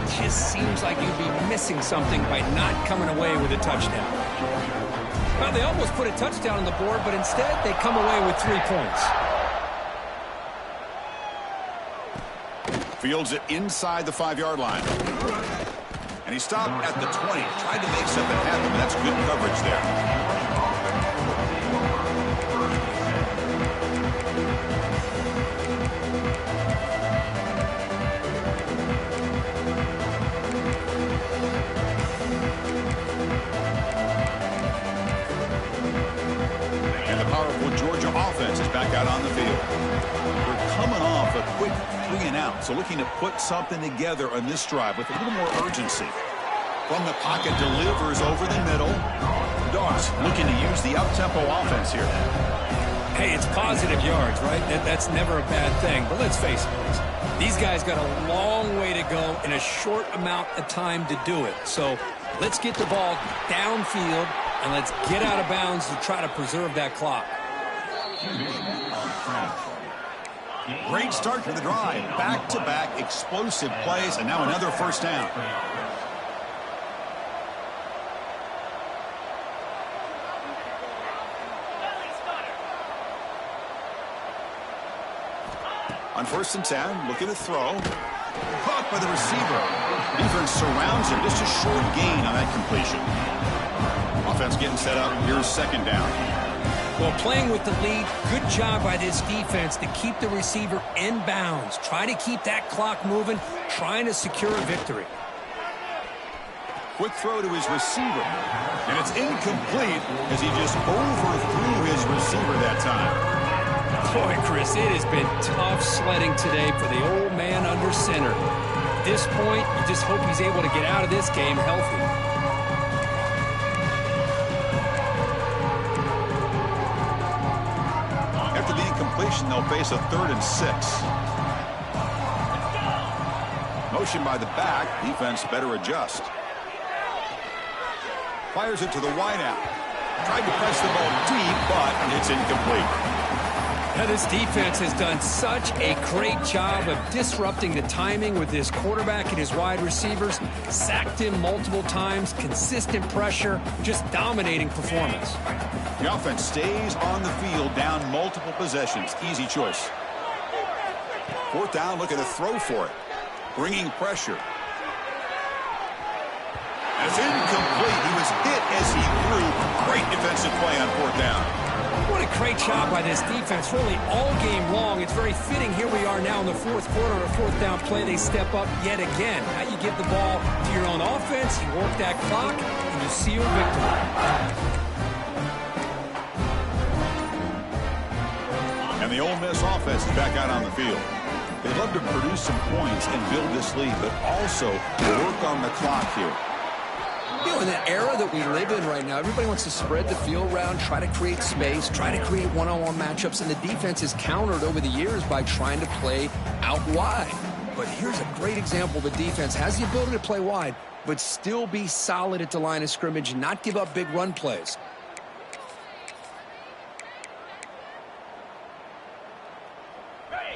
it just seems like you'd be missing something by not coming away with a touchdown. Well, they almost put a touchdown on the board, but instead they come away with 3 points. Fields it inside the 5-yard line. And he stopped at the 20. Tried to make something happen, but that's good coverage there. back out on the field. They're coming off a quick 3 and out, so looking to put something together on this drive with a little more urgency. From the pocket, delivers over the middle. Dogs looking to use the up-tempo offense here. Hey, it's positive yards, right? That's never a bad thing. But let's face it, these guys got a long way to go in a short amount of time to do it. So let's get the ball downfield, and let's get out of bounds to try to preserve that clock. Great start to the drive. Back-to-back explosive plays, and now another first down. On 1st and 10, looking to throw. Caught by the receiver. Defense surrounds him. Just a short gain on that completion. Offense getting set up. Here's 2nd down. Well, playing with the lead, good job by this defense to keep the receiver in bounds. Try to keep that clock moving, trying to secure a victory. Quick throw to his receiver. And it's incomplete as he just overthrew his receiver that time. Boy, Chris, it has been tough sledding today for the old man under center. At this point, you just hope he's able to get out of this game healthy. After the incompletion, they'll face a 3rd and 6. Motion by the back. Defense better adjust. Fires it to the wideout. Tried to press the ball deep, but it's incomplete. Now, this defense has done such a great job of disrupting the timing with this quarterback and his wide receivers. Sacked him multiple times, consistent pressure, just dominating performance. The offense stays on the field, down multiple possessions. Easy choice. 4th down, looking to throw for it. Bringing pressure. And it's incomplete. He was hit as he threw. Great defensive play on 4th down. What a great job by this defense, really all game long. It's very fitting. Here we are now in the 4th quarter, a 4th down play. They step up yet again. Now you give the ball to your own offense, you work that clock, and you seal victory. And the Ole Miss offense is back out on the field. They'd love to produce some points and build this lead, but also work on the clock here. You know, in the era that we live in right now, everybody wants to spread the field around, try to create space, try to create one-on-one matchups, and the defense is countered over the years by trying to play out wide. But here's a great example. The defense has the ability to play wide, but still be solid at the line of scrimmage and not give up big run plays.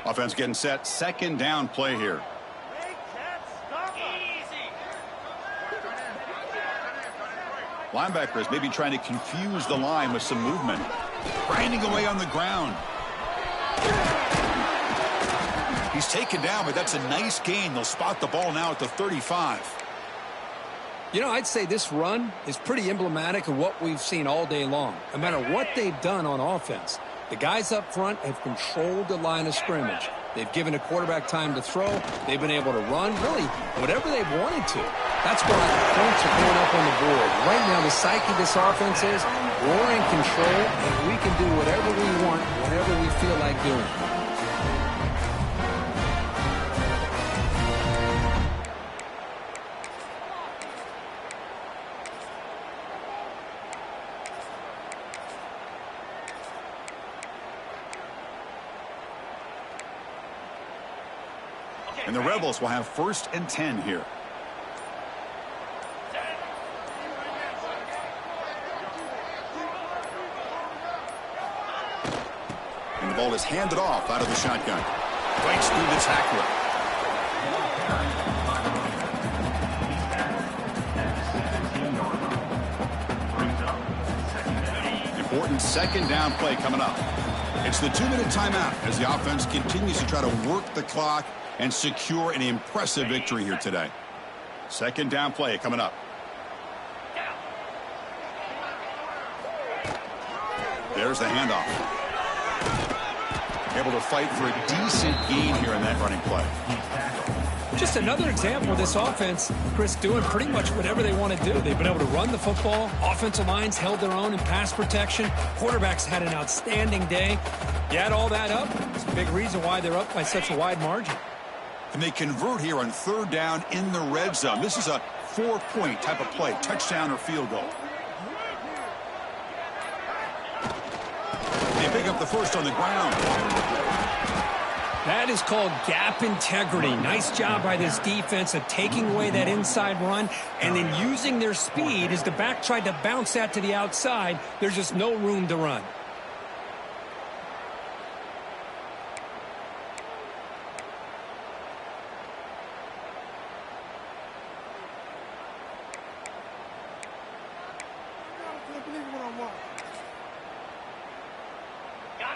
Offense getting set. 2nd down play here. Linebackers maybe trying to confuse the line with some movement. Grinding away on the ground. He's taken down, but that's a nice gain. They'll spot the ball now at the 35. You know, I'd say this run is pretty emblematic of what we've seen all day long. No matter what they've done on offense, the guys up front have controlled the line of scrimmage. They've given a quarterback time to throw. They've been able to run, really, whatever they've wanted to. That's why points are going up on the board. Right now, the psyche of this offense is we're in control, and we can do whatever we want, whenever we feel like doing. And the Rebels will have 1st and 10 here. And the ball is handed off out of the shotgun. Breaks through the tackler. Important 2nd down play coming up. It's the 2-minute timeout as the offense continues to try to work the clock and secure an impressive victory here today. 2nd down play coming up. There's the handoff. Able to fight for a decent gain here in that running play. Just another example of this offense, Chris, doing pretty much whatever they want to do. They've been able to run the football. Offensive lines held their own in pass protection. Quarterbacks had an outstanding day. You add all that up, it's a big reason why they're up by such a wide margin. And they convert here on 3rd down in the red zone. This is a 4-point type of play, touchdown or field goal. They pick up the first on the ground. That is called gap integrity. Nice job by this defense of taking away that inside run and then using their speed as the back tried to bounce that to the outside. There's just no room to run.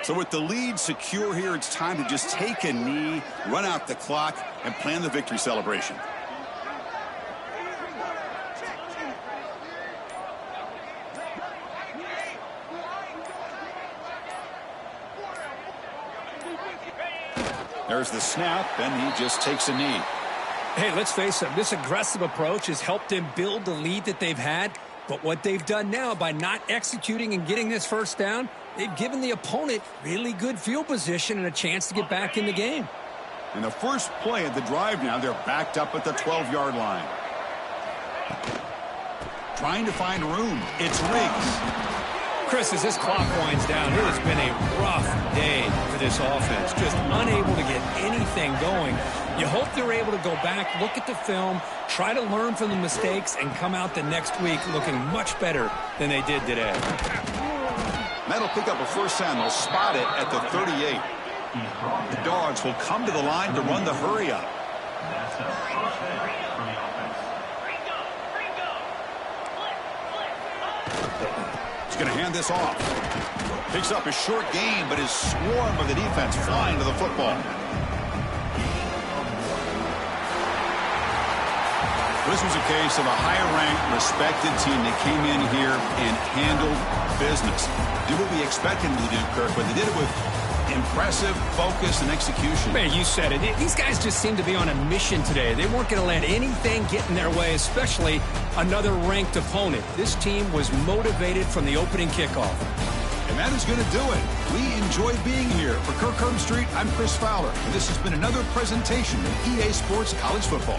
So with the lead secure here, it's time to just take a knee, run out the clock, and plan the victory celebration. There's the snap, and he just takes a knee. Hey, let's face it, this aggressive approach has helped them build the lead that they've had. But what they've done now by not executing and getting this first down, they've given the opponent really good field position and a chance to get back in the game. And the first play of the drive now, they're backed up at the 12-yard line. Trying to find room. It's Riggs. Chris, as this clock winds down, it has been a rough day for this offense. Just unable to get anything going. You hope they're able to go back, look at the film, try to learn from the mistakes, and come out the next week looking much better than they did today. That'll pick up a first down. They'll spot it at the 38. The Dogs will come to the line to run the hurry up. That's a first down for the offense. He's going to hand this off. Picks up a short gain, but his swarm of the defense flying to the football. This was a case of a higher-ranked, respected team that came in here and handled business. Did what we expected them to do, Kirk, but they did it with impressive focus and execution. Man, you said it. These guys just seem to be on a mission today. They weren't going to let anything get in their way, especially another ranked opponent. This team was motivated from the opening kickoff. And that is going to do it. We enjoyed being here. For Kirk Herbstreit, I'm Chris Fowler, and this has been another presentation of EA Sports College Football.